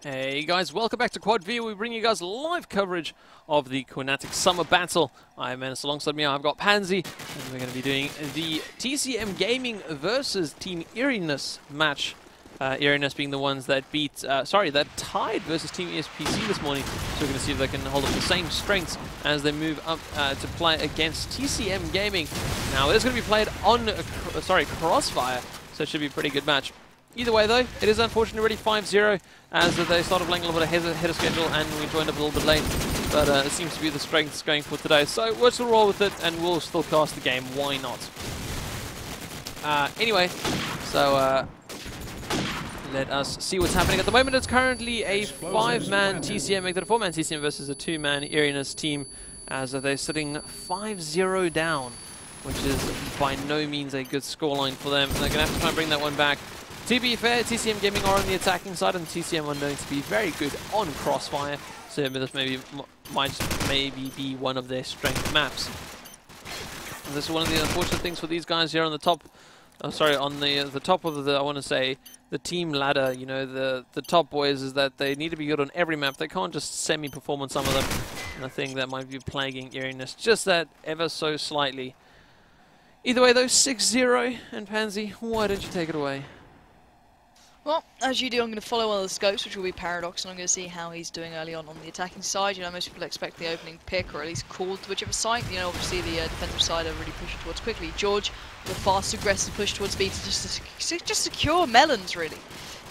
Hey guys, welcome back to Quad V. We bring you guys live coverage of the Qnatek Summer Battle. I'm Menace. Alongside me I've got Pansy, and we're going to be doing the TCM-Gaming versus Team eEriness match. eEriness being the ones that that tied versus Team ESPC this morning. So we're going to see if they can hold up the same strengths as they move up to play against TCM-Gaming. Now it is going to be played on Crossfire, so it should be a pretty good match. Either way, though, it is unfortunately already 5-0 as they started playing a little bit ahead of schedule and we joined up a little bit late. But it seems to be the strengths going for today. So we'll still roll with it and we'll still cast the game. Why not? Anyway, so let us see what's happening. At the moment, it's currently a 5-man TCM, make that a 4-man TCM versus a 2-man eEriness team as they're sitting 5-0 down, which is by no means a good scoreline for them. They're going to have to try and bring that one back. To be fair, TCM Gaming are on the attacking side, and TCM are known to be very good on Crossfire, so this might be one of their strength maps. And this is one of the unfortunate things for these guys here on the top. On the top of the, I want to say, the team ladder. You know, the top boys is that they need to be good on every map. They can't just semi-perform on some of them. And I think that might be plaguing eEriness just that ever so slightly. Either way, though, 6-0, and Pansy, why don't you take it away? Well, as you do, I'm going to follow one of the scopes, which will be Paradox, and I'm going to see how he's doing early on the attacking side. You know, most people expect the opening pick, or at least call to whichever side. You know, obviously the defensive side are really pushing towards quickly. George, the fast, aggressive push towards B to just secure melons, really.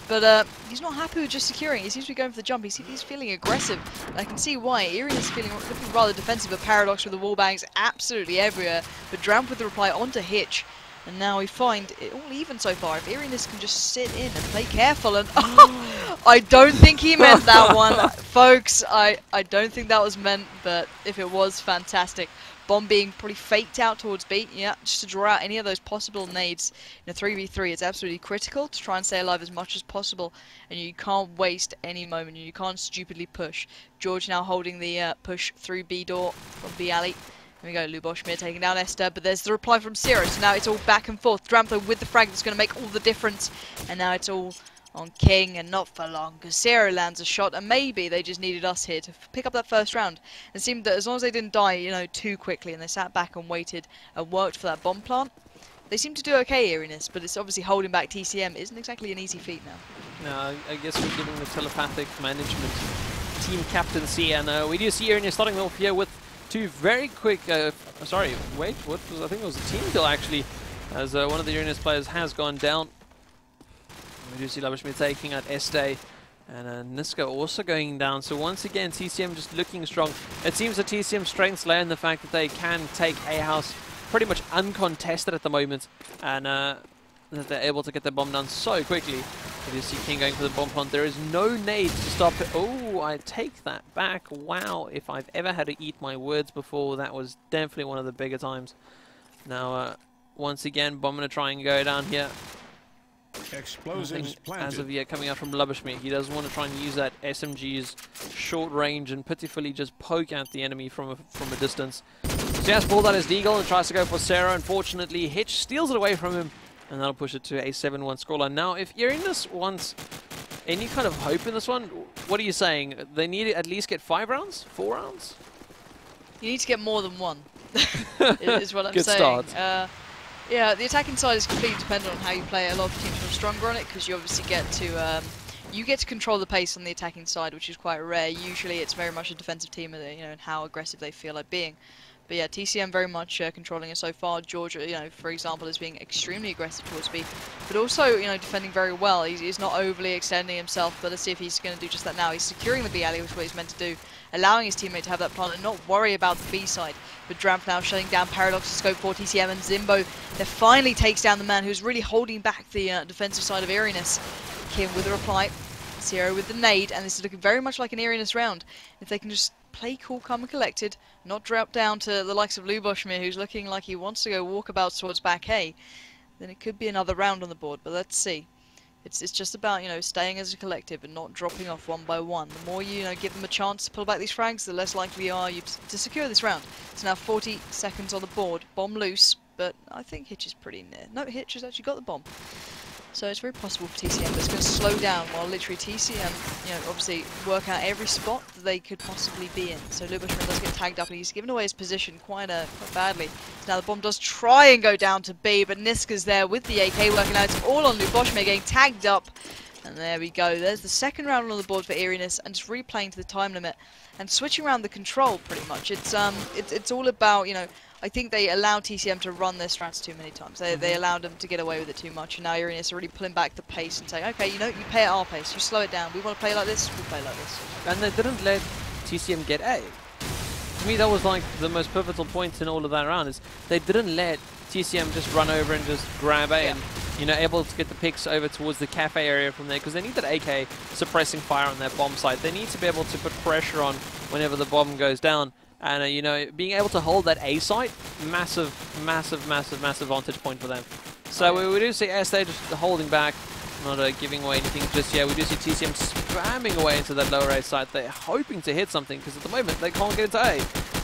But he's not happy with just securing. He seems to be going for the jump. He's feeling aggressive. And I can see why. eEriness is looking rather defensive, but Paradox with the wall bangs absolutely everywhere. But Dramp with the reply onto Hitch. And now we find it all even so far. If eEriness can just sit in and play careful and... I don't think he meant that one. Folks, I don't think that was meant, but if it was, fantastic. Bomb being pretty faked out towards B, yeah, just to draw out any of those possible nades in a 3v3. It's absolutely critical to try and stay alive as much as possible, and you can't waste any moment. You can't stupidly push. George now holding the push through B door from B alley. Here we go, Luboshmir taking down Esther, but there's the reply from Zero, so now it's all back and forth. Drampler with the frag that's going to make all the difference, and now it's all on King, and not for long, because Zero lands a shot, and maybe they just needed us here to pick up that first round. It seemed that as long as they didn't die, you know, too quickly, and they sat back and waited and worked for that bomb plant, they seem to do okay, eEriness, but it's obviously holding back TCM isn't exactly an easy feat now. No, I guess we're giving the telepathic management team captaincy, and we do see eEriness starting off here with two very quick, sorry, wait, what was, I think it was a team kill actually, as one of the eEriness players has gone down. We do see Luboshmir taking out Este, and Niska also going down. So once again, TCM just looking strong. It seems that TCM's strengths lay in the fact that they can take A house pretty much uncontested at the moment, and that they're able to get their bomb down so quickly. You see King going for the bomb plant. There is no nade to stop it. Oh, I take that back. Wow, if I've ever had to eat my words before, that was definitely one of the bigger times. Now, once again, bomb going to try and go down here. Explosions planted. As of yet, coming out from Luboshmir, he doesn't want to try and use that SMG's short range and pitifully just poke at the enemy from a distance. So he has pulled out his deagle and tries to go for Sarah. Unfortunately, Hitch steals it away from him, and that'll push it to a 7-1 scoreline. Now, if eEriness wants any kind of hope in this one, what are you saying? They need to at least get 5 rounds? 4 rounds? You need to get more than one, is what I'm Good saying. Start. Yeah, the attacking side is completely dependent on how you play. A lot of teams are stronger on it because you obviously get to control the pace on the attacking side, which is quite rare. Usually, it's very much a defensive team, you know, and how aggressive they feel like being. But yeah, TCM very much controlling it so far. George, you know, for example, is being extremely aggressive towards B, but also, you know, defending very well. He's not overly extending himself, but let's see if he's going to do just that now. He's securing the B alley, which is what he's meant to do, allowing his teammate to have that plant and not worry about the B side. But Dramp now shutting down Paradox to scope for TCM, and Zimbo that finally takes down the man who's really holding back the defensive side of eEriness. Kim with a reply, Zero with the nade, and this is looking very much like an eEriness round. If they can just play cool, calm and collected, not drop down to the likes of Luboshmir, who's looking like he wants to go walkabouts towards back A, then it could be another round on the board, but let's see. It's just about, you know, staying as a collective and not dropping off one by one. The more you know, give them a chance to pull back these frags, the less likely are you to secure this round. It's now 40 seconds on the board. Bomb loose, but I think Hitch is pretty near. No, Hitch has actually got the bomb. So it's very possible for TCM, but it's going to slow down while literally TCM, you know, obviously work out every spot that they could possibly be in. So Luboshmer does get tagged up and he's given away his position quite badly. So now the bomb does try and go down to B, but Niska's there with the AK working out. It's all on Luboshmer getting tagged up. And there we go. There's the second round on the board for eEriness, and just replaying to the time limit and switching around the control pretty much. It's all about, you know, I think they allowed TCM to run their strats too many times. They allowed them to get away with it too much, and now eEriness are really pulling back the pace and saying, okay, you know, you play at our pace, you slow it down. We want to play like this, we'll play like this. And they didn't let TCM get A. To me, that was like the most pivotal point in all of that round, is they didn't let TCM just run over and just grab A, and, you know, able to get the picks over towards the cafe area from there, because they need that AK suppressing fire on their bomb site. They need to be able to put pressure on whenever the bomb goes down. And, you know, being able to hold that A site, massive vantage point for them. So we do see ST just holding back, not giving away anything just yet. We do see TCM spamming away into that lower A site. They're hoping to hit something, because at the moment they can't get into A.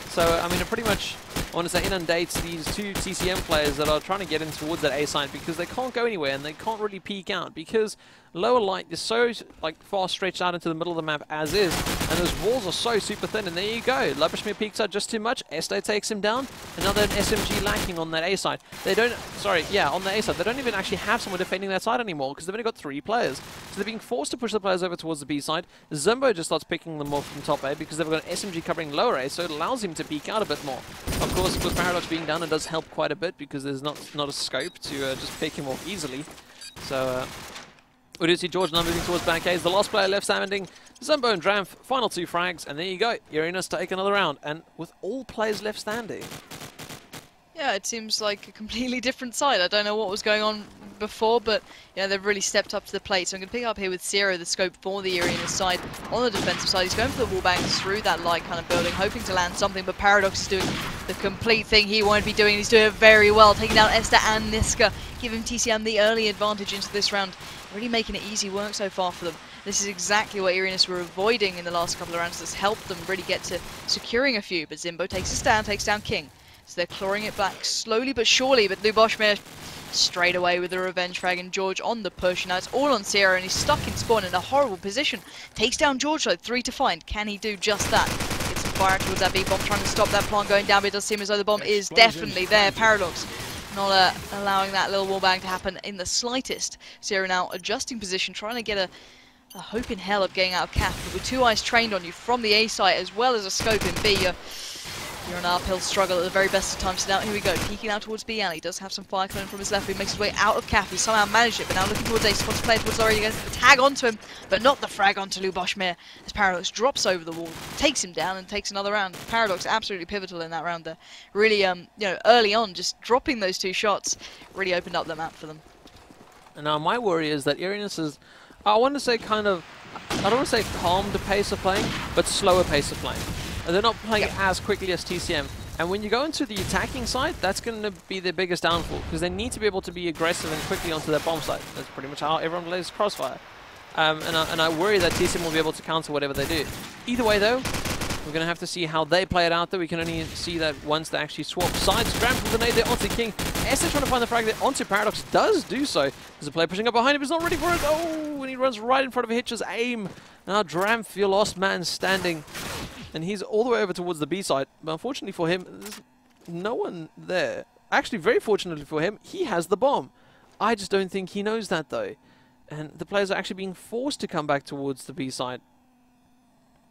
So, I mean, it pretty much, I want to say, inundates these two TCM players that are trying to get in towards that A site, because they can't go anywhere and they can't really peek out, because lower light is so like far stretched out into the middle of the map as is, and those walls are so super thin. And there you go, Luboshmer peeks out just too much. Este takes him down. Another SMG lacking on that A side. They don't, sorry, yeah, on the A side. They don't even actually have someone defending that side anymore, because they've only got 3 players. So they're being forced to push the players over towards the B side. Zimbo just starts picking them off from top A, because they've got an SMG covering lower A, so it allows him to peek out a bit more. Of course, with Paradox being down, it does help quite a bit, because there's not a scope to just pick him off easily. So we do see George now moving towards back A. He's the last player left standing. Zumbo and Dramf, final 2 frags, and there you go. eEriness take another round, and with all players left standing. Yeah, it seems like a completely different side. I don't know what was going on before, but yeah, they've really stepped up to the plate. So I'm going to pick up here with Zero, the scope for the eEriness side. On the defensive side, he's going for the wallbang through that light kind of building, hoping to land something, but Paradox is doing the complete thing he won't be doing. He's doing it very well, taking down Esther and Niska, giving TCM the early advantage into this round. Really making it easy work so far for them. This is exactly what eEriness were avoiding in the last couple of rounds. That's helped them really get to securing a few, but Zimbo takes a stand, takes down King. So they're clawing it back slowly but surely, but Luboshmer straight away with the revenge frag, and George on the push. Now it's all on Sierra, and he's stuck in spawn in a horrible position. Takes down George though, 3 to find. Can he do just that? Gets some fire towards that B-bomb, trying to stop that plant going down, but it does seem as though the bomb is definitely there. Paradox not allowing that little wallbang to happen in the slightest. Sierra now adjusting position, trying to get a hope in hell of getting out of CAF, but with 2 eyes trained on you from the A site as well as a scope in B, you're an uphill struggle at the very best of times. So now here we go, peeking out towards B, and he does have some fire coming from his left. He makes his way out of CAF. He somehow managed it, but now looking towards A, spots player towards already going to tag onto him, but not the frag onto Luboshmer, as Paradox drops over the wall, takes him down, and takes another round. Paradox absolutely pivotal in that round there. Really, you know, early on, just dropping those 2 shots really opened up the map for them. And now my worry is that eEriness is, I want to say kind of, I don't want to say calmed the pace of playing, but slower pace of playing. They're not playing as quickly as TCM. And when you go into the attacking side, that's going to be their biggest downfall, because they need to be able to be aggressive and quickly onto their bomb site. That's pretty much how everyone plays Crossfire. And I worry that TCM will be able to counter whatever they do. Either way, though, we're going to have to see how they play it out there. We can only see that once they actually swap sides. Grab from the nade there onto King. Esther trying to find the frag there onto Paradox. Does do so. There's a player pushing up behind him. He's not ready for it. Oh, and he runs right in front of Hitch's aim. Now Dramf, your lost man, standing. And he's all the way over towards the B side. But unfortunately for him, there's no one there. Actually, very fortunately for him, he has the bomb. I just don't think he knows that, though. And the players are actually being forced to come back towards the B side.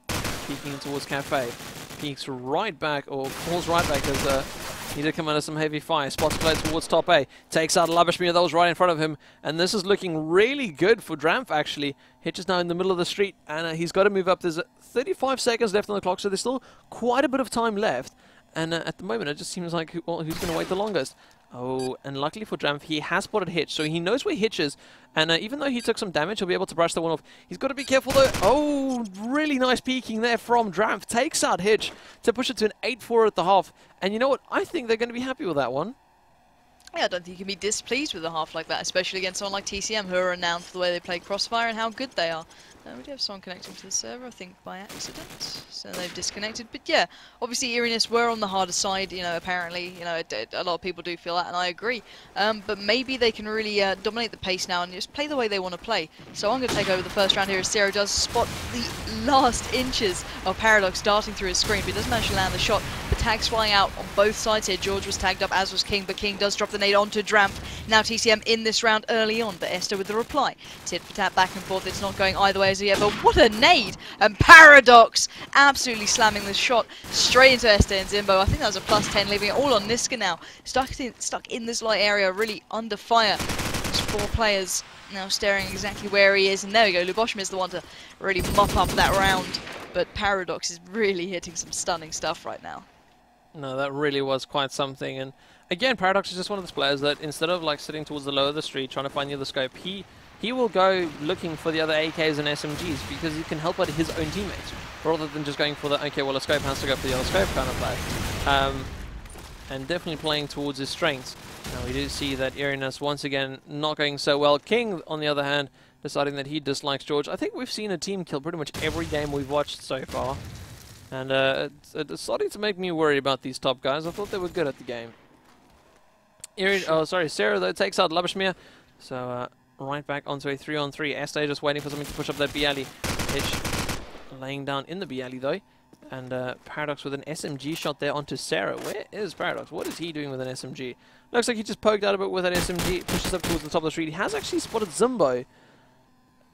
Peeking in towards Cafe. Peeks right back, or falls right back as he did come under some heavy fire. Spots play towards top A. Takes out Luboshmer, that was right in front of him. And this is looking really good for Dramf, actually. Hitch is now in the middle of the street, and he's got to move up. There's 35 seconds left on the clock, so there's still quite a bit of time left. And at the moment, it just seems like, well, who's going to wait the longest? Oh, and luckily for Dramf, he has spotted Hitch, so he knows where Hitch is. And even though he took some damage, he'll be able to brush the one off. He's got to be careful, though. Oh, really nice peeking there from Dramf. Takes out Hitch to push it to an 8-4 at the half. And you know what? I think they're going to be happy with that one. Yeah, I don't think you can be displeased with a half like that, especially against someone like TCM, who are renowned for the way they play Crossfire and how good they are. We do have someone connecting to the server, I think by accident, so they've disconnected. But yeah, obviously eEriness were on the harder side, you know, apparently, you know, a lot of people do feel that, and I agree. But maybe they can really dominate the pace now and just play the way they want to play. So I'm going to take over the first round here as Zero does spot the last inches of Paradox darting through his screen, but he doesn't manage to land the shot. The tags flying out on both sides here. George was tagged up, as was King, but King does drop the nade onto Dramp. Now TCM in this round early on, but Esther with the reply. Tit for tat back and forth, it's not going either way as yet, but what a nade! And Paradox absolutely slamming this shot straight into Esther and Zimbo. I think that was a +10, leaving it all on Niska now. Stuck in this light area, really under fire. There's 4 players now staring exactly where he is, and there we go, Luboshim is the one to really mop up that round, but Paradox is really hitting some stunning stuff right now. No, that really was quite something, and again, Paradox is just one of those players that instead of like sitting towards the lower of the street trying to find the other scope, he will go looking for the other AKs and SMGs because he can help out his own teammates rather than just going for the, okay, well, a scope has to go for the other scope kind of play. And definitely playing towards his strengths. Now we do see that eEriness once again not going so well. King, on the other hand, deciding that he dislikes George. I think we've seen a team kill pretty much every game we've watched so far. And it's starting to make me worry about these top guys. I thought they were good at the game. Sarah though takes out Labashmir. So right back onto a 3-on-3. Estee just waiting for something to push up that B alley. Hitch laying down in the B alley though. And Paradox with an SMG shot there onto Sarah. Where is Paradox? What is he doing with an SMG? Looks like he just poked out a bit with that SMG. Pushes up towards the top of the street. He has actually spotted Zimbo.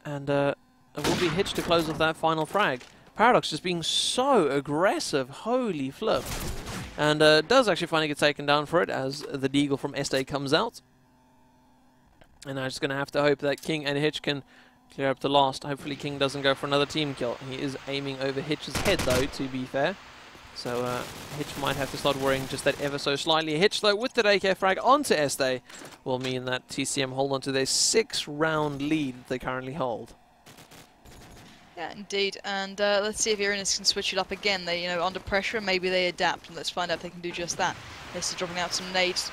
And it will be Hitch to close off that final frag. Paradox just being so aggressive. Holy flip. And does actually finally get taken down for it as the deagle from Estee comes out. And I'm just going to have to hope that King and Hitch can clear up to last. Hopefully King doesn't go for another team kill. He is aiming over Hitch's head though, to be fair. So Hitch might have to start worrying just that ever so slightly. Hitch though with the AK frag onto Estee will mean that TCM hold on to their 6-round lead that they currently hold. Yeah, indeed, and let's see if eEriness can switch it up again. They, you know, under pressure, maybe they adapt, and let's find out if they can do just that. This is dropping out some nades.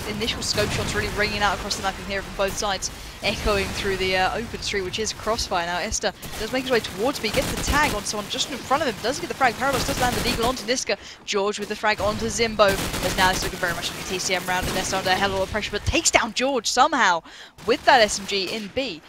Initial scope shots really ringing out across the map here from both sides, echoing through the open street, which is Crossfire. Now Esther does make his way towards me, gets the tag on someone just in front of him, doesn't get the frag. Paradox does land the deagle onto Niska. George with the frag onto Zimbo, as now it's looking very much like a TCM round, and Esther under a hell of a lot of pressure, but takes down George somehow with that SMG in B.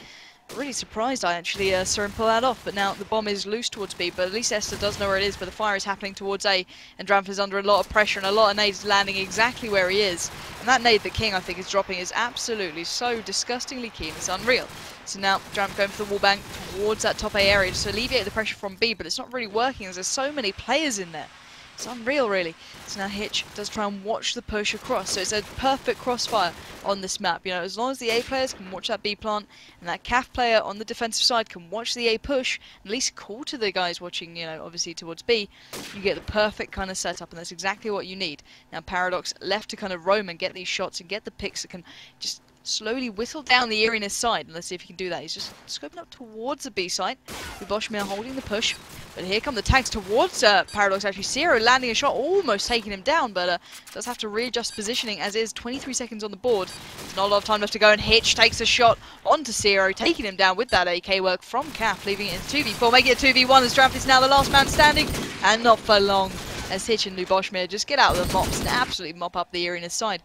Really surprised I actually saw him pull that off, but now the bomb is loose towards B, but at least Esther does know where it is, but the fire is happening towards A, and Dramp is under a lot of pressure, and a lot of nades landing exactly where he is. And that nade that King, I think, is dropping is absolutely so disgustingly keen, it's unreal. So now Dramp going for the wallbang towards that top A area just to alleviate the pressure from B, but it's not really working as there's so many players in there. It's unreal, really. So now Hitch does try and watch the push across. So it's a perfect crossfire on this map. You know, as long as the A players can watch that B plant, and that CAF player on the defensive side can watch the A push, at least call to the guys watching, you know, obviously towards B, you get the perfect kind of setup, and that's exactly what you need. Now Paradox left to kind of roam and get these shots and get the picks that can just slowly whittle down the eEriness side, and let's see if he can do that. He's just scoping up towards the B side, with Boschmir holding the push, but here come the tags towards Paradox. Actually Zero landing a shot, almost taking him down, but does have to readjust positioning as is. 23 seconds on the board, there's not a lot of time left to go, and Hitch takes a shot onto Zero, taking him down with that AK work from CAF, leaving it in 2v4, making it 2v1 as Dramp is now the last man standing, and not for long, as Hitch and Luboshmir just get out of the mops and absolutely mop up the eEriness side.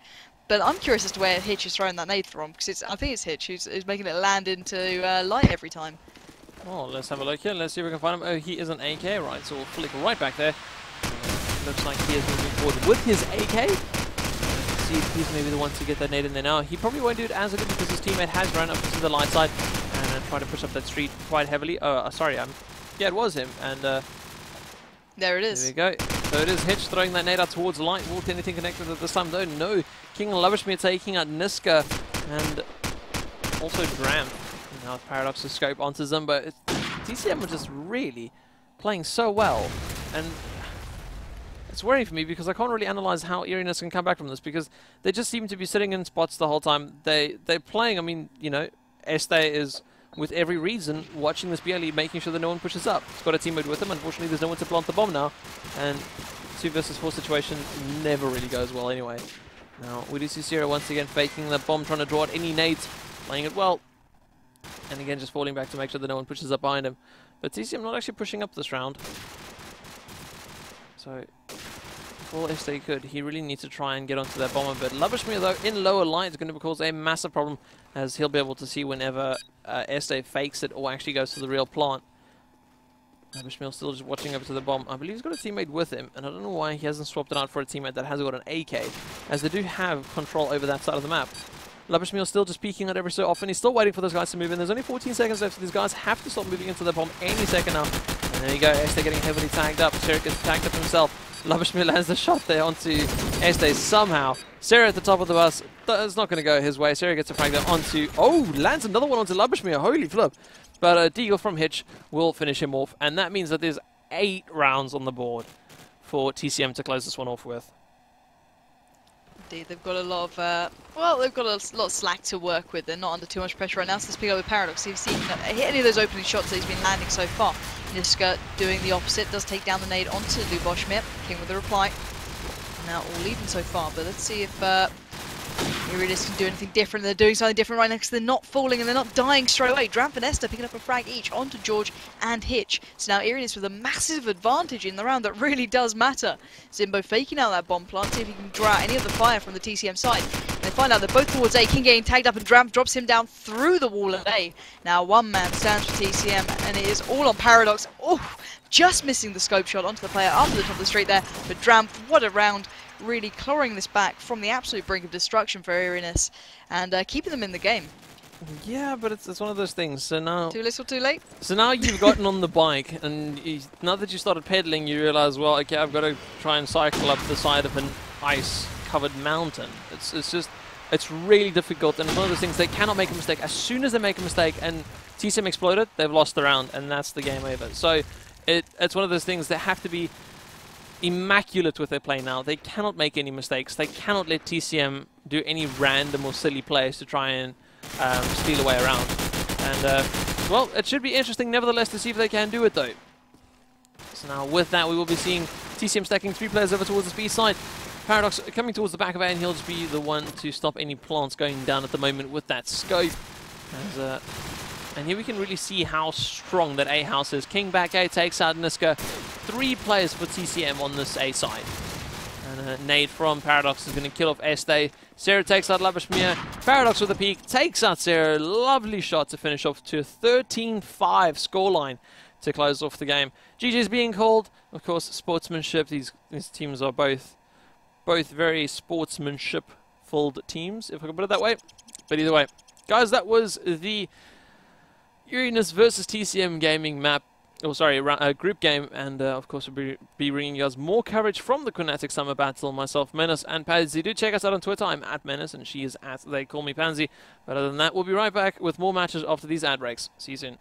But I'm curious as to where Hitch is throwing that nade from, because I think it's Hitch who's making it land into light every time. Oh, let's have a look here. Let's see if we can find him. Oh, he is an AK, right? So we'll flick right back there. Looks like he is moving forward with his AK. Let's see if he's maybe the one to get that nade in there now. He probably won't do it as good because his teammate has run up to the light side and tried to push up that street quite heavily. Oh, sorry, yeah, it was him. And there it is. There we go. So it is Hitch throwing that nade out towards light. Won't anything connected at this time though? No. King and Lavishmir taking out Niska and also Dramp. Now Paradox's scope onto Zimbo. TCM are just really playing so well, and it's worrying for me because I can't really analyze how eEriness can come back from this, because they just seem to be sitting in spots the whole time. They're playing. I mean, you know, Estee is with every reason watching this BLE, making sure that no one pushes up. He's got a teammate with him. Unfortunately, there's no one to plant the bomb now, and 2 versus 4 situation never really goes well anyway. Now we do see Zero once again faking the bomb, trying to draw out any nades, playing it well. And again, just falling back to make sure that no one pushes up behind him. But TCM not actually pushing up this round. So, for all Este could, he really needs to try and get onto that bomber. But Labashmir, though, in lower light is going to cause a massive problem, as he'll be able to see whenever Este fakes it or actually goes to the real plant. Labashmir still just watching over to the bomb. I believe he's got a teammate with him, and I don't know why he hasn't swapped it out for a teammate that has got an AK, as they do have control over that side of the map. Labashmir still just peeking out every so often. He's still waiting for those guys to move in. There's only 14 seconds left, so these guys have to stop moving into the bomb any second now. And there you go, Este getting heavily tagged up. Sarah gets tagged up himself. Labashmir lands the shot there onto Este somehow. Sarah at the top of the bus. It's not going to go his way. Sarah gets a frag there onto... Oh, lands another one onto Labashmir. Holy flip. But Deagle from Hitch will finish him off. And that means that there's 8 rounds on the board for TCM to close this one off with. Indeed, they've got a lot of, well, they've got a lot of slack to work with. They're not under too much pressure right now, so let's pick up with Paradox. You've seen hit any of those opening shots that he's been landing so far. Niska doing the opposite, does take down the nade onto Luboshmir. King with a reply. Now all even so far, but let's see if eEriness can do anything different. They're doing something different right now because they're not falling and they're not dying straight away. Dramp and Esther picking up a frag each onto George and Hitch. So now eEriness with a massive advantage in the round that really does matter. Zimbo faking out that bomb plant, see if he can draw out any of the fire from the TCM side. And they find out they're both towards A. King getting tagged up and Dramp drops him down through the wall at A. Now one man stands for TCM and it is all on Paradox. Oh, just missing the scope shot onto the player after the top of the street there. But Dramp, what a round. Really clawing this back from the absolute brink of destruction for eEriness and keeping them in the game. Yeah, but it's one of those things. So now... Too little, too late? So now you've gotten on the bike, and now that you started pedaling, you realize, well, okay, I've got to try and cycle up the side of an ice-covered mountain. It's really difficult, and it's one of those things, they cannot make a mistake. As soon as they make a mistake and TCM exploded, they've lost the round, and that's the game over. So it's one of those things that have to be immaculate with their play now. They cannot make any mistakes. They cannot let TCM do any random or silly plays to try and steal away around. And, well, it should be interesting nevertheless to see if they can do it, though. So now with that, we will be seeing TCM stacking 3 players over towards the B side. Paradox coming towards the back of A, and he'll just be the one to stop any plants going down at the moment with that scope. And here we can really see how strong that A house is. King back A takes out Niska. 3 players for TCM on this A side. And nade from Paradox is going to kill off Este. Sarah takes out Labashmir. Paradox with a peek takes out Sarah. Lovely shot to finish off to a 13-5 scoreline to close off the game. GG's being called. Of course, sportsmanship. These teams are both very sportsmanship-filled teams, if I can put it that way. But either way, guys, that was the eEriness versus TCM-Gaming map. Oh, sorry, a group game, and of course we'll be bringing you guys more coverage from the Qnatek Summer Battle. Myself, Menace, and Pansy. Do check us out on Twitter. I'm at Menace, and she is at They Call Me Pansy. But other than that, we'll be right back with more matches after these ad breaks. See you soon.